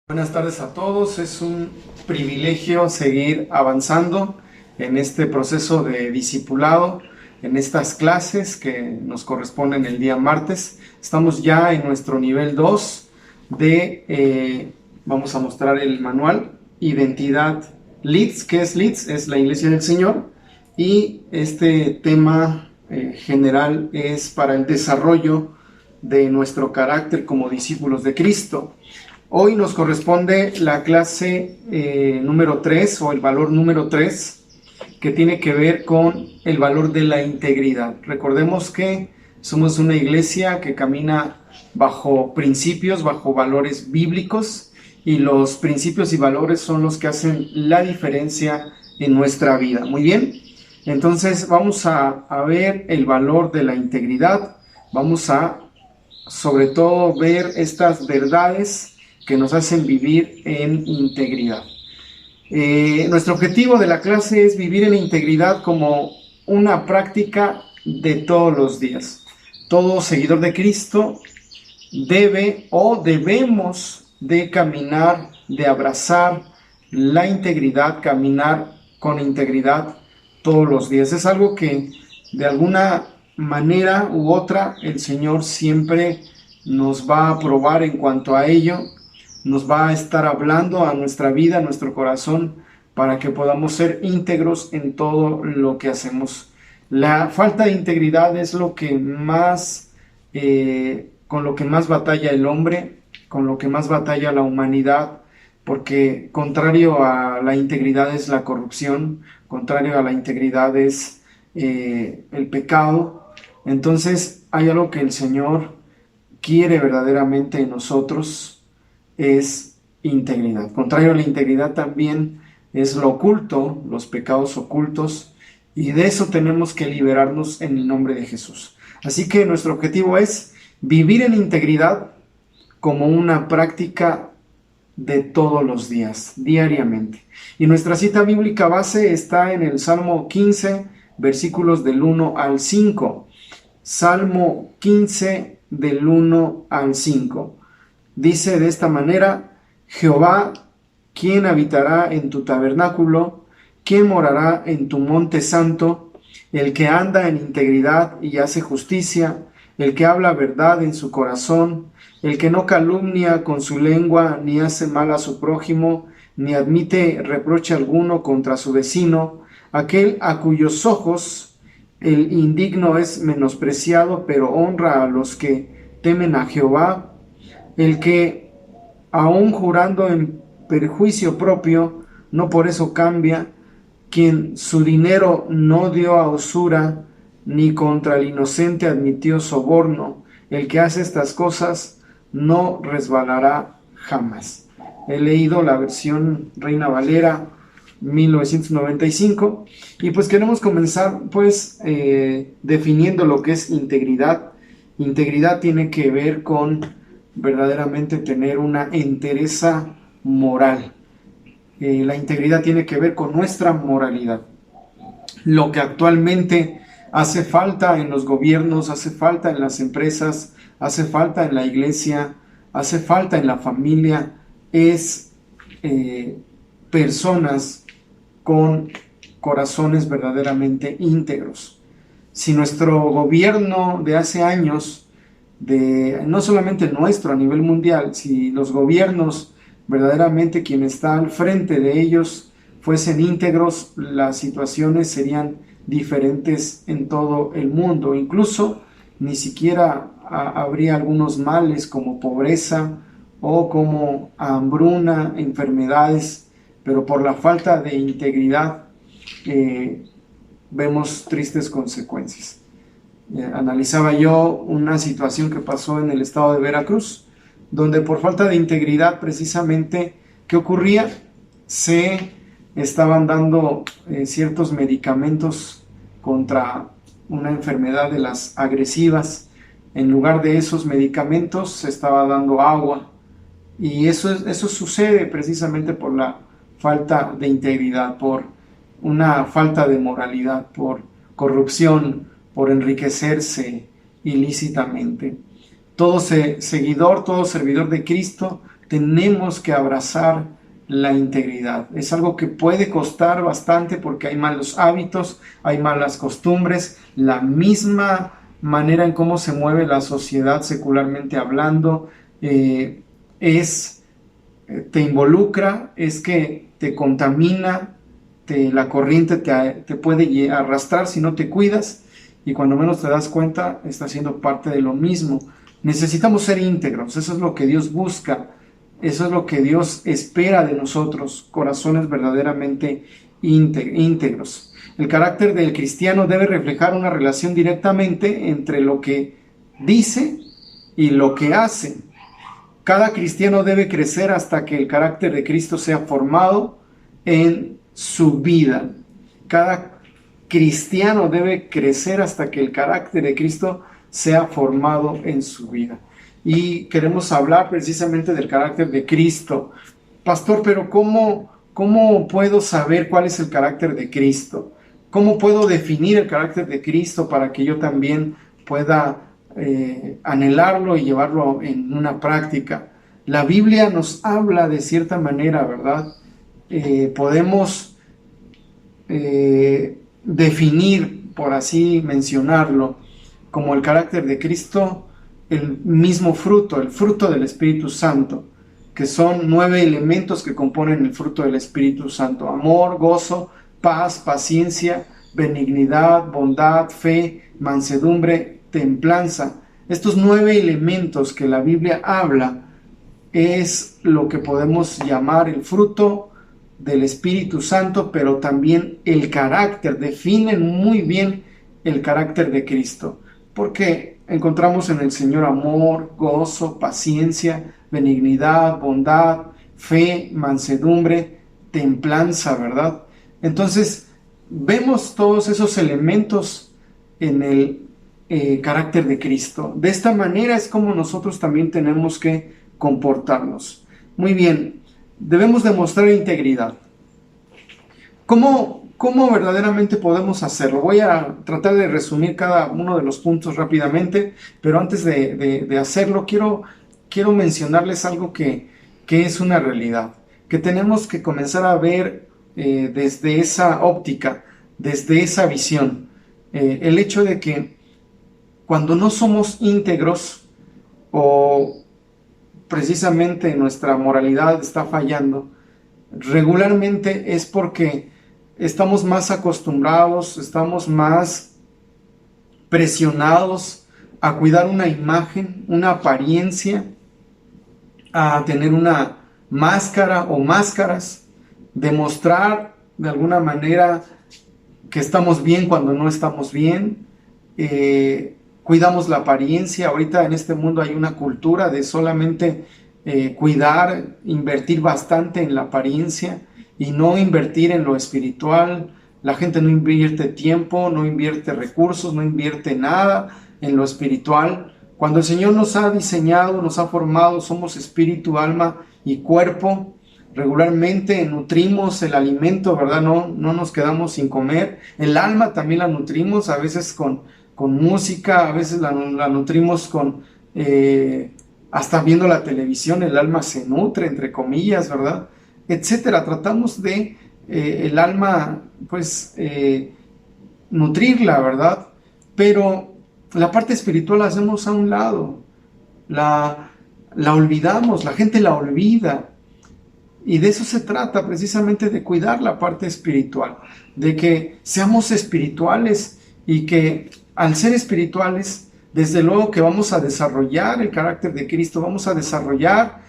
Buenas tardes a todos, es un privilegio seguir avanzando en este proceso de discipulado, en estas clases que nos corresponden el día martes. Estamos ya en nuestro nivel 2 vamos a mostrar el manual, Identidad Leeds. ¿Qué es Leeds? Es la Iglesia del Señor, y este tema general es para el desarrollo de nuestro carácter como discípulos de Cristo. Hoy nos corresponde la clase número 3 o el valor número 3, que tiene que ver con el valor de la integridad. Recordemos que somos una iglesia que camina bajo principios, bajo valores bíblicos, y los principios y valores son los que hacen la diferencia en nuestra vida. Muy bien, entonces vamos a ver el valor de la integridad. Vamos a, sobre todo, ver estas verdades que nos hacen vivir en integridad. Nuestro objetivo de la clase es vivir en integridad como una práctica de todos los días. Todo seguidor de Cristo debe o debemos de caminar, de abrazar la integridad, caminar con integridad todos los días. Es algo que de alguna manera u otra el Señor siempre nos va a probar en cuanto a ello. Nos va a estar hablando a nuestra vida, a nuestro corazón, para que podamos ser íntegros en todo lo que hacemos. La falta de integridad es lo que más, con lo que más batalla el hombre, con lo que más batalla la humanidad, porque contrario a la integridad es la corrupción, contrario a la integridad es el pecado. Entonces hay algo que el Señor quiere verdaderamente en nosotros, es integridad. Contrario a la integridad también es lo oculto, los pecados ocultos, y de eso tenemos que liberarnos en el nombre de Jesús. Así que nuestro objetivo es vivir en integridad como una práctica de todos los días, diariamente. Y nuestra cita bíblica base está en el Salmo 15, versículos del 1 al 5. Salmo 15, del 1 al 5. Dice de esta manera: Jehová, ¿quién habitará en tu tabernáculo? ¿Quién morará en tu monte santo? El que anda en integridad y hace justicia, el que habla verdad en su corazón, el que no calumnia con su lengua, ni hace mal a su prójimo, ni admite reproche alguno contra su vecino, aquel a cuyos ojos el indigno es menospreciado, pero honra a los que temen a Jehová, el que, aun jurando en perjuicio propio, no por eso cambia, quien su dinero no dio a usura, ni contra el inocente admitió soborno, el que hace estas cosas no resbalará jamás. He leído la versión Reina Valera 1995, y pues queremos comenzar definiendo lo que es integridad. Integridad tiene que ver con verdaderamente tener una entereza moral. La integridad tiene que ver con nuestra moralidad. Lo que actualmente hace falta en los gobiernos, hace falta en las empresas, hace falta en la iglesia, hace falta en la familia, es personas con corazones verdaderamente íntegros. Si nuestro gobierno de hace años, no solamente nuestro, a nivel mundial, si los gobiernos verdaderamente, quien está al frente de ellos, fuesen íntegros, las situaciones serían diferentes en todo el mundo. Incluso ni siquiera habría algunos males como pobreza o como hambruna, enfermedades, pero por la falta de integridad vemos tristes consecuencias. Analizaba yo una situación que pasó en el estado de Veracruz, donde por falta de integridad precisamente, ¿qué ocurría? Se estaban dando ciertos medicamentos contra una enfermedad de las agresivas. En lugar de esos medicamentos se estaba dando agua, y eso sucede precisamente por la falta de integridad, por una falta de moralidad, por corrupción, por enriquecerse ilícitamente. Todo seguidor, todo servidor de Cristo tenemos que abrazar la integridad. Es algo que puede costar bastante porque hay malos hábitos, hay malas costumbres, la misma manera en cómo se mueve la sociedad secularmente hablando, te involucra, es que te contamina, la corriente te puede arrastrar si no te cuidas, y cuando menos te das cuenta estás siendo parte de lo mismo. Necesitamos ser íntegros, eso es lo que Dios busca, eso es lo que Dios espera de nosotros, corazones verdaderamente íntegros. El carácter del cristiano debe reflejar una relación directamente entre lo que dice y lo que hace. Cada cristiano debe crecer hasta que el carácter de Cristo sea formado en su vida. Cada cristiano debe crecer hasta que el carácter de Cristo sea formado en su vida. Y queremos hablar precisamente del carácter de Cristo. Pastor, pero ¿cómo puedo saber cuál es el carácter de Cristo? ¿Cómo puedo definir el carácter de Cristo para que yo también pueda anhelarlo y llevarlo en una práctica? La Biblia nos habla de cierta manera, ¿verdad? Podemos definir, por así mencionarlo, como el carácter de Cristo, el mismo fruto, el fruto del Espíritu Santo, que son 9 elementos que componen el fruto del Espíritu Santo: amor, gozo, paz, paciencia, benignidad, bondad, fe, mansedumbre, templanza. Estos 9 elementos que la Biblia habla es lo que podemos llamar el fruto del Espíritu Santo, pero también el carácter, definen muy bien el carácter de Cristo, porque encontramos en el Señor amor, gozo, paciencia, benignidad, bondad, fe, mansedumbre, templanza, ¿verdad? Entonces, vemos todos esos elementos en el carácter de Cristo. De esta manera es como nosotros también tenemos que comportarnos. Muy bien, debemos demostrar integridad. ¿Cómo verdaderamente podemos hacerlo? Voy a tratar de resumir cada uno de los puntos rápidamente, pero antes de hacerlo, quiero mencionarles algo que es una realidad, que tenemos que comenzar a ver desde esa óptica, desde esa visión. El hecho de que cuando no somos íntegros o precisamente nuestra moralidad está fallando, regularmente es porque estamos más acostumbrados, estamos más presionados a cuidar una imagen, una apariencia, a tener una máscara o máscaras, demostrar de alguna manera que estamos bien cuando no estamos bien. Cuidamos la apariencia. Ahorita en este mundo hay una cultura de solamente cuidar, invertir bastante en la apariencia y no invertir en lo espiritual. La gente no invierte tiempo, no invierte recursos, no invierte nada en lo espiritual. Cuando el Señor nos ha diseñado, nos ha formado, somos espíritu, alma y cuerpo. Regularmente nutrimos el alimento, ¿verdad? No nos quedamos sin comer. El alma también la nutrimos, a veces con música, a veces la nutrimos con hasta viendo la televisión. El alma se nutre, entre comillas, ¿verdad? Etcétera. Tratamos de el alma, pues, nutrirla, ¿verdad? Pero la parte espiritual la hacemos a un lado, la olvidamos, la gente la olvida. Y de eso se trata, precisamente de cuidar la parte espiritual, de que seamos espirituales y que al ser espirituales, desde luego que vamos a desarrollar el carácter de Cristo, vamos a desarrollar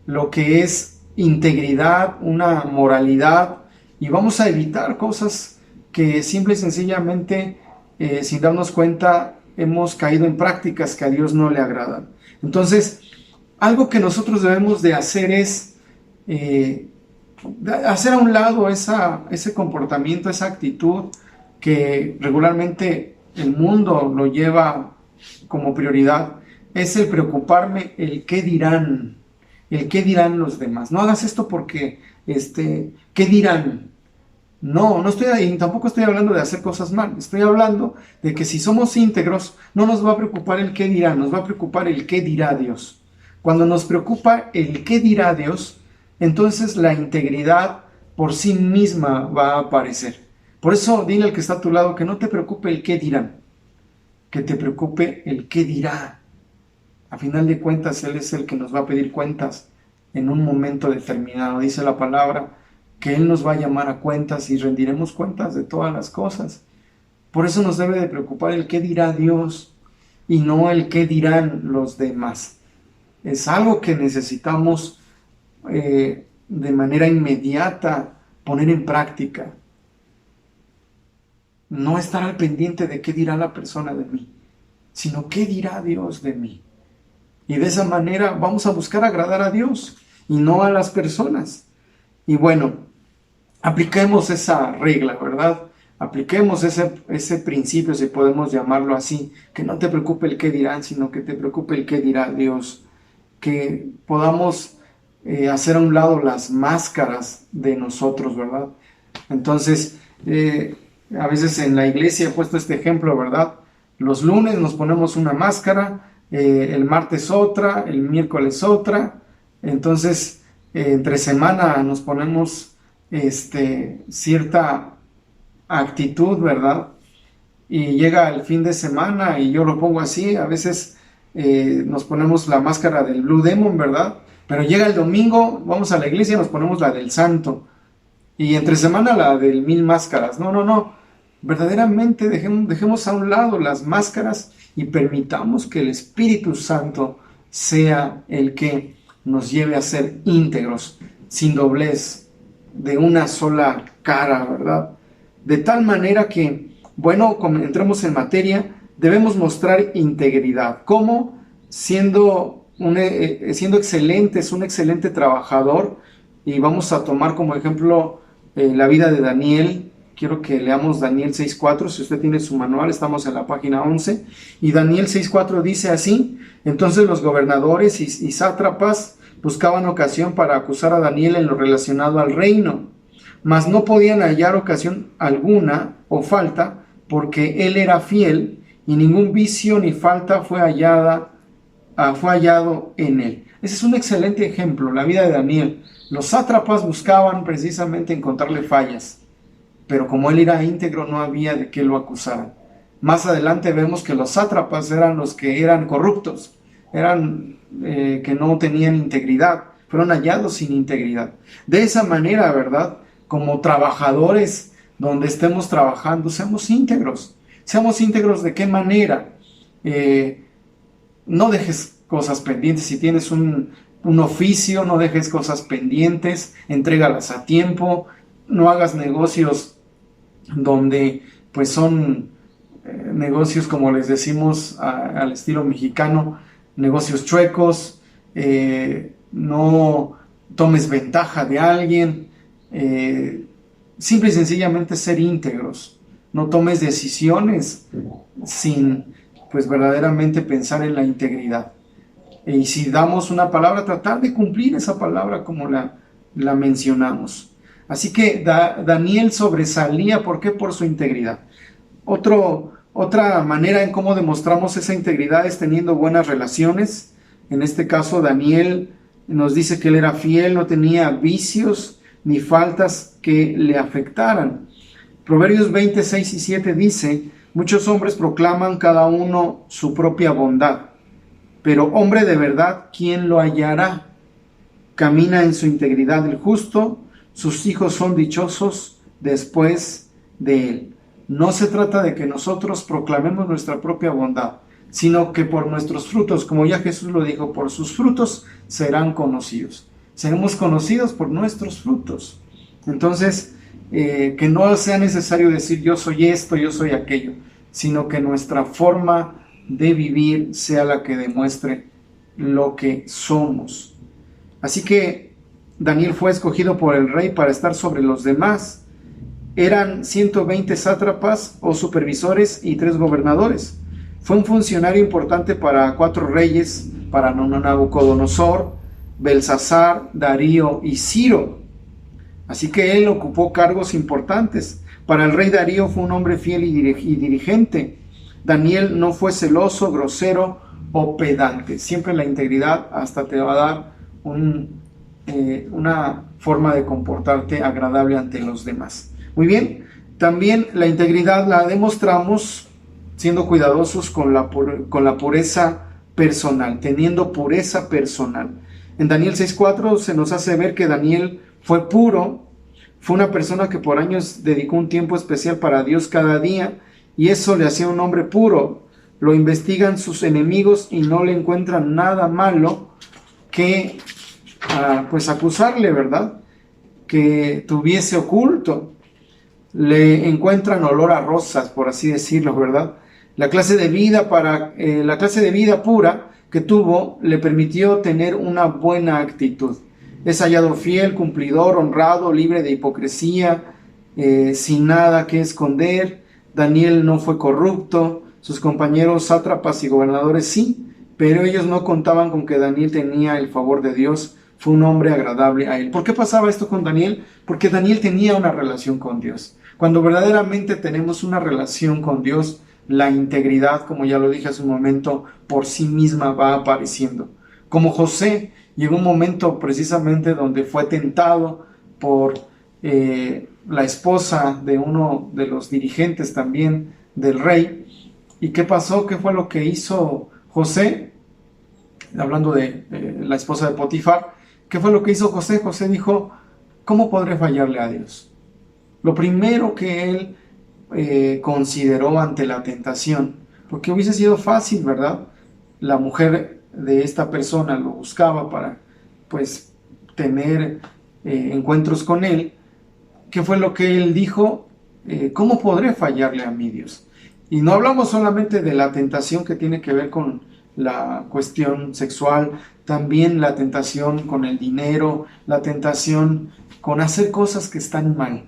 lo que es integridad, una moralidad, y vamos a evitar cosas que simple y sencillamente, sin darnos cuenta, hemos caído en prácticas que a Dios no le agradan. Entonces, algo que nosotros debemos de hacer es hacer a un lado ese comportamiento, esa actitud que regularmente el mundo lo lleva como prioridad, es el preocuparme el qué dirán los demás. No hagas esto porque, ¿qué dirán? No estoy, tampoco estoy hablando de hacer cosas mal, estoy hablando de que si somos íntegros, no nos va a preocupar el qué dirán, nos va a preocupar el qué dirá Dios. Cuando nos preocupa el qué dirá Dios, entonces la integridad por sí misma va a aparecer. Por eso dile al que está a tu lado que no te preocupe el qué dirán, que te preocupe el qué dirá. A final de cuentas, Él es el que nos va a pedir cuentas en un momento determinado. Dice la palabra que Él nos va a llamar a cuentas y rendiremos cuentas de todas las cosas. Por eso nos debe de preocupar el qué dirá Dios y no el qué dirán los demás. Es algo que necesitamos de manera inmediata poner en práctica. No estar al pendiente de qué dirá la persona de mí, sino qué dirá Dios de mí. Y de esa manera vamos a buscar agradar a Dios y no a las personas. Y bueno, apliquemos esa regla, ¿verdad? Apliquemos ese principio, si podemos llamarlo así, que no te preocupe el qué dirán, sino que te preocupe el qué dirá Dios. Que podamos hacer a un lado las máscaras de nosotros, ¿verdad? Entonces, a veces en la iglesia he puesto este ejemplo, ¿verdad? Los lunes nos ponemos una máscara, el martes otra, el miércoles otra, entonces entre semana nos ponemos cierta actitud, ¿verdad? Y llega el fin de semana y yo lo pongo así, a veces nos ponemos la máscara del Blue Demon, ¿verdad? Pero llega el domingo, vamos a la iglesia y nos ponemos la del Santo, y entre semana la del Mil Máscaras. No, verdaderamente dejemos a un lado las máscaras y permitamos que el Espíritu Santo sea el que nos lleve a ser íntegros, sin doblez, de una sola cara, ¿verdad? De tal manera que, bueno, como entremos en materia, debemos mostrar integridad. ¿Cómo? Siendo excelentes, un excelente trabajador. Y vamos a tomar como ejemplo la vida de Daniel. Quiero que leamos Daniel 6.4, si usted tiene su manual, estamos en la página 11, y Daniel 6.4 dice así: entonces los gobernadores y sátrapas buscaban ocasión para acusar a Daniel en lo relacionado al reino, mas no podían hallar ocasión alguna o falta, porque él era fiel, y ningún vicio ni falta fue hallado en él. Ese es un excelente ejemplo, la vida de Daniel. Los sátrapas buscaban precisamente encontrarle fallas, pero como él era íntegro, no había de qué lo acusaran. Más adelante vemos que los sátrapas eran los que eran corruptos, eran que no tenían integridad, fueron hallados sin integridad. De esa manera, ¿verdad? Como trabajadores, donde estemos trabajando, seamos íntegros. Seamos íntegros, ¿de qué manera? No dejes cosas pendientes. Si tienes un oficio, no dejes cosas pendientes, entrégalas a tiempo. No hagas negocios donde pues son negocios, como les decimos al estilo mexicano, negocios chuecos. No tomes ventaja de alguien. Simple y sencillamente ser íntegros. No tomes decisiones sin pues verdaderamente pensar en la integridad. Y si damos una palabra, tratar de cumplir esa palabra como la mencionamos. Así que Daniel sobresalía, ¿por qué? Por su integridad. Otra manera en cómo demostramos esa integridad es teniendo buenas relaciones. En este caso, Daniel nos dice que él era fiel, no tenía vicios ni faltas que le afectaran. Proverbios 26 y 7 dice: muchos hombres proclaman cada uno su propia bondad, pero hombre de verdad, ¿quién lo hallará? Camina en su integridad el justo, sus hijos son dichosos después de él. No se trata de que nosotros proclamemos nuestra propia bondad, sino que por nuestros frutos, como ya Jesús lo dijo, por sus frutos serán conocidos. Seremos conocidos por nuestros frutos. Entonces, que no sea necesario decir yo soy esto, yo soy aquello, sino que nuestra forma de vivir sea la que demuestre lo que somos. Así que Daniel fue escogido por el rey para estar sobre los demás. Eran 120 sátrapas o supervisores y 3 gobernadores. Fue un funcionario importante para 4 reyes, para Nabucodonosor, Belsasar, Darío y Ciro. Así que él ocupó cargos importantes. Para el rey Darío fue un hombre fiel y dirigente. Daniel no fue celoso, grosero o pedante. Siempre la integridad hasta te va a dar una forma de comportarte agradable ante los demás. Muy bien, también la integridad la demostramos siendo cuidadosos con la pureza personal, teniendo pureza personal. En Daniel 6:4 se nos hace ver que Daniel fue puro, fue una persona que por años dedicó un tiempo especial para Dios cada día, y eso le hacía un hombre puro. Lo investigan sus enemigos y no le encuentran nada malo que pues acusarle, ¿verdad? Que tuviese oculto. Le encuentran olor a rosas, por así decirlo, ¿verdad? La clase de vida pura que tuvo le permitió tener una buena actitud. Es hallado fiel, cumplidor, honrado, libre de hipocresía, sin nada que esconder. Daniel no fue corrupto. Sus compañeros sátrapas y gobernadores sí, pero ellos no contaban con que Daniel tenía el favor de Dios. Fue un hombre agradable a él. ¿Por qué pasaba esto con Daniel? Porque Daniel tenía una relación con Dios. Cuando verdaderamente tenemos una relación con Dios, la integridad, como ya lo dije hace un momento, por sí misma va apareciendo. Como José, llegó un momento precisamente donde fue tentado por la esposa de uno de los dirigentes también del rey. ¿Y qué pasó? ¿Qué fue lo que hizo José? Hablando de la esposa de Potifar, ¿qué fue lo que hizo José? José dijo, ¿cómo podré fallarle a Dios? Lo primero que él consideró ante la tentación, porque hubiese sido fácil, ¿verdad? La mujer de esta persona lo buscaba para, pues, tener encuentros con él. ¿Qué fue lo que él dijo? ¿Cómo podré fallarle a mi Dios? Y no hablamos solamente de la tentación que tiene que ver con la cuestión sexual, también la tentación con el dinero, la tentación con hacer cosas que están mal.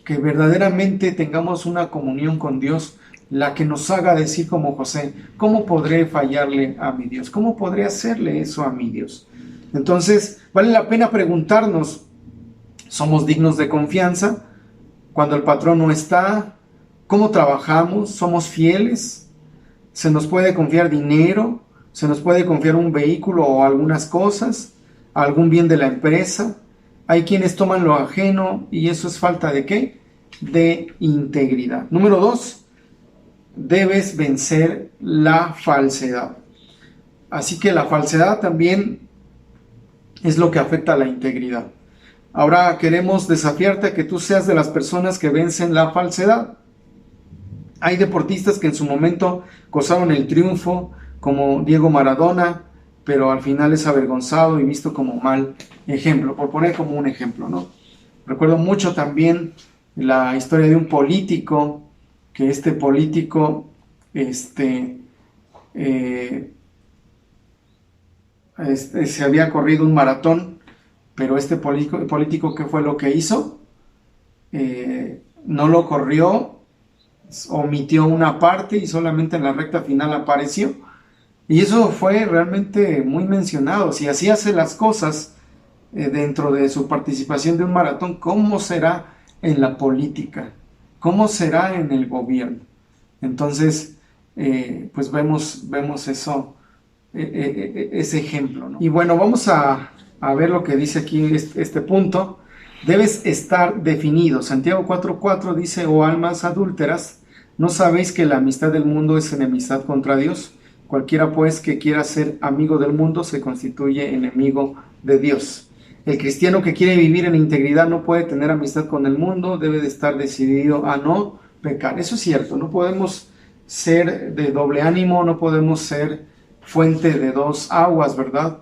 Que verdaderamente tengamos una comunión con Dios, la que nos haga decir como José, ¿cómo podré fallarle a mi Dios? ¿Cómo podré hacerle eso a mi Dios? Entonces, vale la pena preguntarnos, ¿somos dignos de confianza cuando el patrón no está? ¿Cómo trabajamos? ¿Somos fieles? ¿Se nos puede confiar dinero? ¿Se nos puede confiar un vehículo o algunas cosas? ¿Algún bien de la empresa? Hay quienes toman lo ajeno y eso es falta ¿de qué? De integridad. Número 2, debes vencer la falsedad. Así que la falsedad también es lo que afecta a la integridad. Ahora queremos desafiarte a que tú seas de las personas que vencen la falsedad. Hay deportistas que en su momento gozaron el triunfo, como Diego Maradona, pero al final es avergonzado y visto como mal ejemplo, por poner como un ejemplo, ¿no? Recuerdo mucho también la historia de un político, que este político se había corrido un maratón, pero este político ¿qué fue lo que hizo? No lo corrió, omitió una parte y solamente en la recta final apareció. Y eso fue realmente muy mencionado. Si así hace las cosas dentro de su participación de un maratón, ¿cómo será en la política? ¿Cómo será en el gobierno? Entonces, pues vemos eso, ese ejemplo, ¿no? Y bueno, vamos a ver lo que dice aquí este punto. Debes estar definido. Santiago 4:4 dice, oh almas adúlteras, ¿no sabéis que la amistad del mundo es enemistad contra Dios? Cualquiera pues que quiera ser amigo del mundo se constituye enemigo de Dios. El cristiano que quiere vivir en integridad no puede tener amistad con el mundo, debe de estar decidido a no pecar. Eso es cierto, no podemos ser de doble ánimo, no podemos ser fuente de dos aguas, ¿verdad?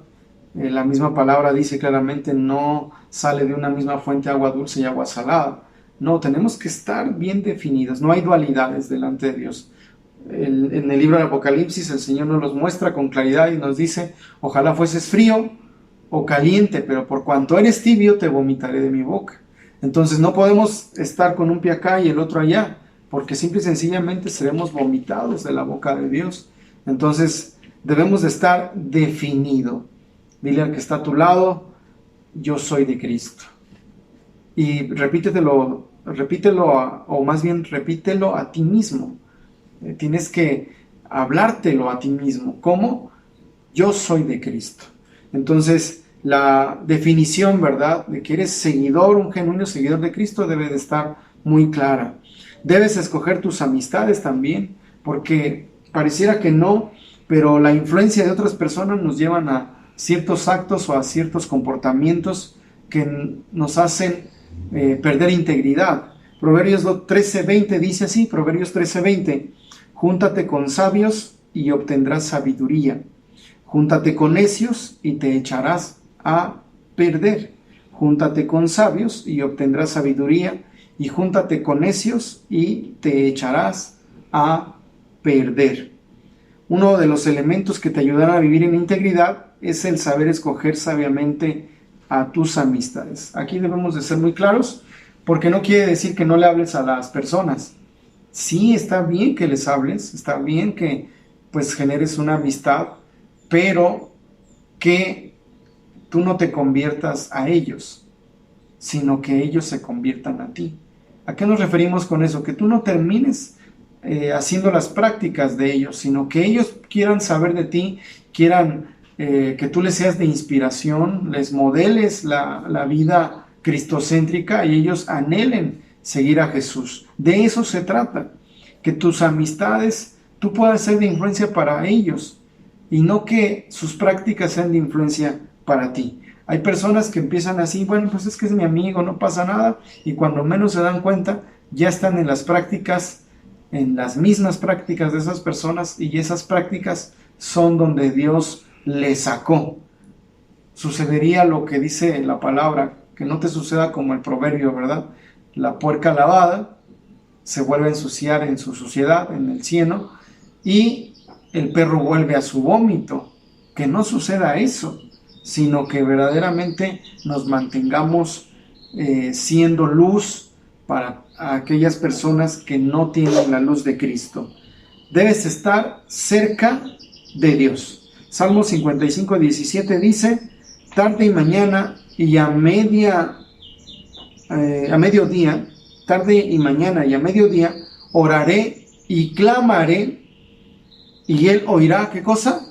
La misma palabra dice claramente, no sale de una misma fuente agua dulce y agua salada. No, tenemos que estar bien definidos, no hay dualidades delante de Dios. En el libro de Apocalipsis el Señor nos los muestra con claridad y nos dice, ojalá fueses frío o caliente, pero por cuanto eres tibio te vomitaré de mi boca. Entonces no podemos estar con un pie acá y el otro allá, porque simple y sencillamente seremos vomitados de la boca de Dios. Entonces debemos de estar definido. Dile al que está a tu lado, yo soy de Cristo. Y repítelo, o más bien repítelo a ti mismo. Tienes que hablártelo a ti mismo. ¿Cómo? yo soy de Cristo. Entonces, la definición, ¿verdad?, de que eres seguidor, un genuino seguidor de Cristo debe de estar muy clara. Debes escoger tus amistades también, porque pareciera que no, pero la influencia de otras personas nos llevan a ciertos actos o a ciertos comportamientos que nos hacen perder integridad. Proverbios 13:20 dice así, Proverbios 13:20, júntate con sabios y obtendrás sabiduría. Júntate con necios y te echarás a perder. Júntate con sabios y obtendrás sabiduría, y júntate con necios y te echarás a perder. Uno de los elementos que te ayudarán a vivir en integridad es el saber escoger sabiamente a tus amistades. Aquí debemos de ser muy claros, porque no quiere decir que no le hables a las personas. Sí, está bien que les hables, está bien que pues generes una amistad, pero que tú no te conviertas a ellos, sino que ellos se conviertan a ti. ¿A qué nos referimos con eso? Que tú no termines haciendo las prácticas de ellos, sino que ellos quieran saber de ti, quieran que tú les seas de inspiración, les modeles la vida cristocéntrica y ellos anhelen seguir a Jesús. De eso se trata, que tus amistades tú puedas ser de influencia para ellos y no que sus prácticas sean de influencia para ti. Hay personas que empiezan así, bueno, pues es que es mi amigo, no pasa nada, y cuando menos se dan cuenta, ya están en las prácticas, en las mismas prácticas de esas personas, y esas prácticas son donde Dios les sacó. Sucedería lo que dice la palabra, que no te suceda como el proverbio, ¿verdad? La puerca lavada se vuelve a ensuciar en su suciedad, en el cieno, y el perro vuelve a su vómito. Que no suceda eso, sino que verdaderamente nos mantengamos siendo luz para aquellas personas que no tienen la luz de Cristo. Debes estar cerca de Dios. Salmo 55:17 dice, tarde y mañana y a mediodía, tarde y mañana y a mediodía, oraré y clamaré, y Él oirá, ¿qué cosa?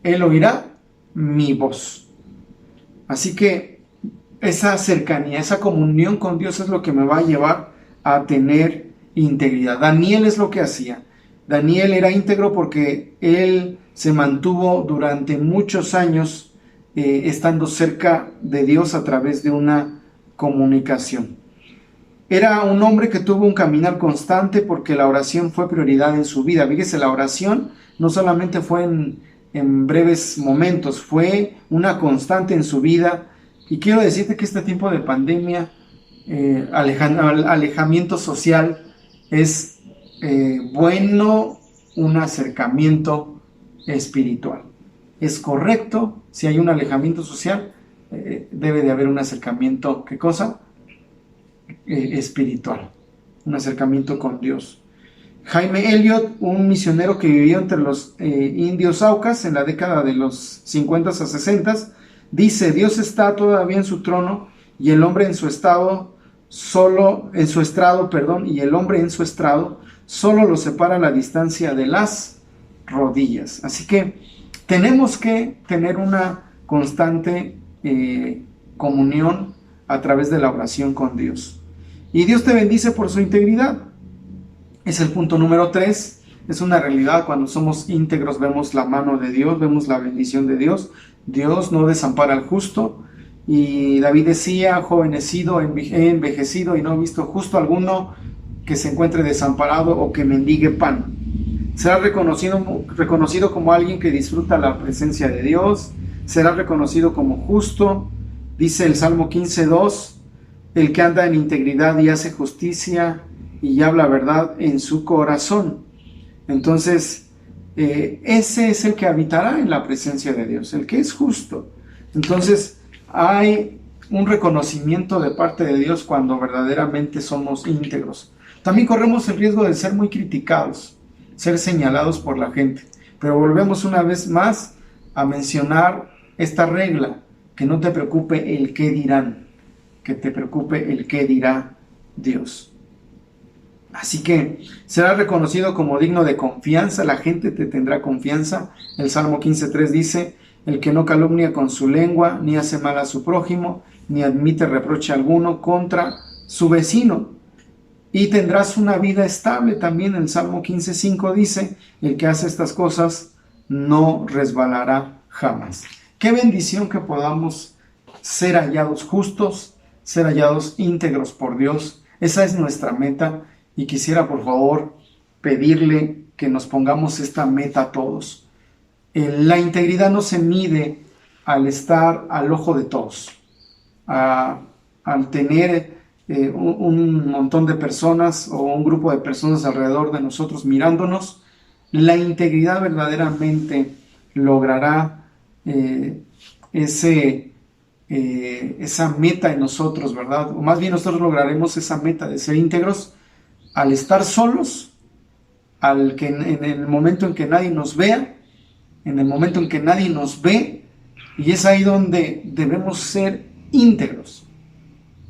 Él oirá mi voz. Así que esa cercanía, esa comunión con Dios es lo que me va a llevar a tener integridad. Daniel es lo que hacía. Daniel era íntegro porque él se mantuvo durante muchos años estando cerca de Dios a través de una comunicación. Era un hombre que tuvo un caminar constante porque la oración fue prioridad en su vida. Fíjese, la oración no solamente fue en breves momentos, fue una constante en su vida. Y quiero decirte que este tiempo de pandemia, alejamiento social, es bueno un acercamiento espiritual. Es correcto, si hay un alejamiento social, debe de haber un acercamiento, ¿qué cosa? Espiritual, un acercamiento con Dios. Jaime Elliot, un misionero que vivió entre los indios Aucas en la década de los 50 a 60, dice, Dios está todavía en su trono y el hombre en su estrado solo lo separa la distancia de las rodillas. Así que tenemos que tener una constante comunión a través de la oración con Dios. Y Dios te bendice por su integridad. Es el punto número 3. Es una realidad, cuando somos íntegros vemos la mano de Dios, vemos la bendición de Dios. Dios no desampara al justo. Y David decía, joven he sido, he envejecido y no he visto justo alguno que se encuentre desamparado o que mendigue pan. Será reconocido como alguien que disfruta la presencia de Dios, será reconocido como justo. Dice el Salmo 15:2, el que anda en integridad y hace justicia y habla verdad en su corazón. Entonces, ese es el que habitará en la presencia de Dios, el que es justo. Entonces, hay un reconocimiento de parte de Dios cuando verdaderamente somos íntegros. También corremos el riesgo de ser muy criticados, ser señalados por la gente. Pero volvemos una vez más a mencionar esta regla, que no te preocupe el qué dirán, que te preocupe el qué dirá Dios. Así que será reconocido como digno de confianza, la gente te tendrá confianza. El Salmo 15:3 dice: el que no calumnia con su lengua, ni hace mal a su prójimo, ni admite reproche alguno contra su vecino. Y tendrás una vida estable. También el Salmo 15:5 dice: el que hace estas cosas no resbalará jamás. Qué bendición que podamos ser hallados justos, ser hallados íntegros por Dios. Esa es nuestra meta. Y quisiera, por favor, pedirle que nos pongamos esta meta a todos. La integridad no se mide al estar al ojo de todos, al tener un montón de personas o un grupo de personas alrededor de nosotros mirándonos. La integridad verdaderamente logrará esa meta en nosotros, ¿verdad? O más bien nosotros lograremos esa meta de ser íntegros al estar solos, en el momento en que nadie nos vea, en el momento en que nadie nos ve, y es ahí donde debemos ser íntegros.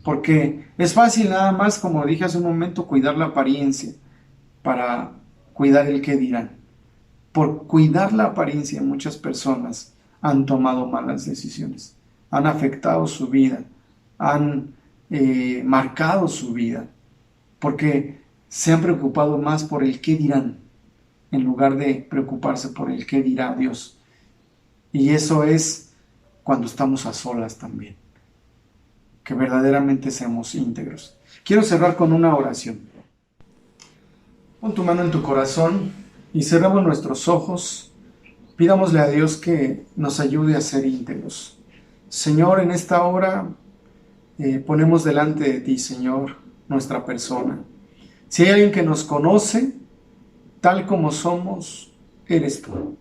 Porque es fácil nada más, como dije hace un momento, cuidar la apariencia para cuidar el qué dirán. Por cuidar la apariencia, muchas personas han tomado malas decisiones, han afectado su vida, han marcado su vida, porque se han preocupado más por el qué dirán, en lugar de preocuparse por el qué dirá Dios. Y eso es cuando estamos a solas también, que verdaderamente seamos íntegros. Quiero cerrar con una oración. Pon tu mano en tu corazón y cerramos nuestros ojos. Pidámosle a Dios que nos ayude a ser íntegros. Señor, en esta hora ponemos delante de ti, Señor, nuestra persona. Si hay alguien que nos conoce, tal como somos, eres tú.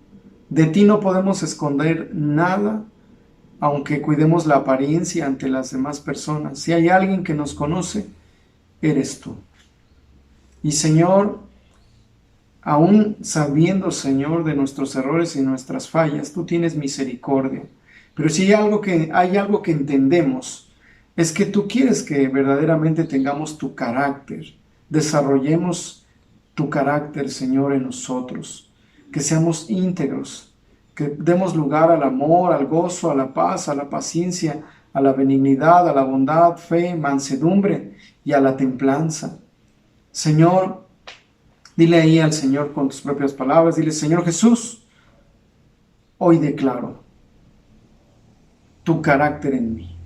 De ti no podemos esconder nada, aunque cuidemos la apariencia ante las demás personas. Si hay alguien que nos conoce, eres tú. Y Señor, aún sabiendo, Señor, de nuestros errores y nuestras fallas, tú tienes misericordia. Pero si hay algo que entendemos, es que tú quieres que verdaderamente tengamos tu carácter, desarrollemos tu carácter, Señor, en nosotros, que seamos íntegros, que demos lugar al amor, al gozo, a la paz, a la paciencia, a la benignidad, a la bondad, fe, mansedumbre y a la templanza. Señor, dile ahí al Señor con tus propias palabras, dile: Señor Jesús, hoy declaro tu carácter en mí.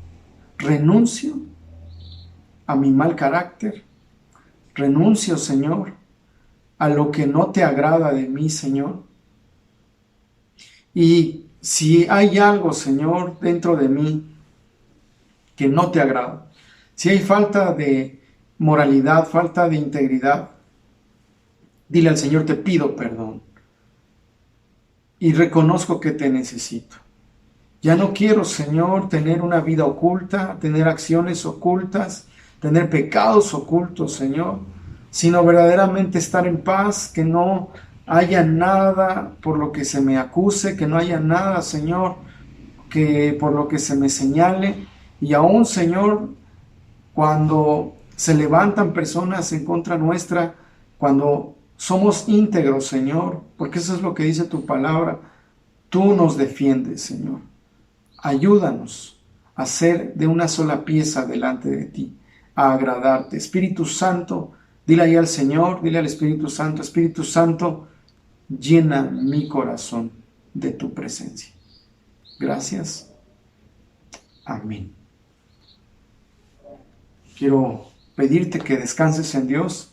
Renuncio a mi mal carácter. Renuncio, Señor, a lo que no te agrada de mí, Señor. Y si hay algo, Señor, dentro de mí que no te agrada, si hay falta de moralidad, falta de integridad, dile al Señor: te pido perdón y reconozco que te necesito. Ya no quiero, Señor, tener una vida oculta, tener acciones ocultas, tener pecados ocultos, Señor, sino verdaderamente estar en paz, que no haya nada por lo que se me acuse, que no haya nada, Señor, que por lo que se me señale. Y aún, Señor, cuando se levantan personas en contra nuestra, cuando somos íntegros, Señor, porque eso es lo que dice tu palabra, tú nos defiendes, Señor. Ayúdanos a ser de una sola pieza delante de ti, a agradarte. Espíritu Santo, dile ahí al Señor, dile al Espíritu Santo, llena mi corazón de tu presencia. Gracias. Amén. Quiero pedirte que descanses en Dios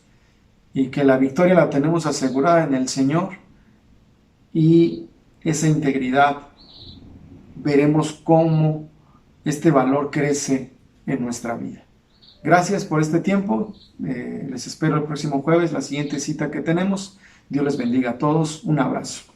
y que la victoria la tenemos asegurada en el Señor, y esa integridad veremos cómo este valor crece en nuestra vida. Gracias por este tiempo. Les espero el próximo jueves, la siguiente cita que tenemos. Dios les bendiga a todos. Un abrazo.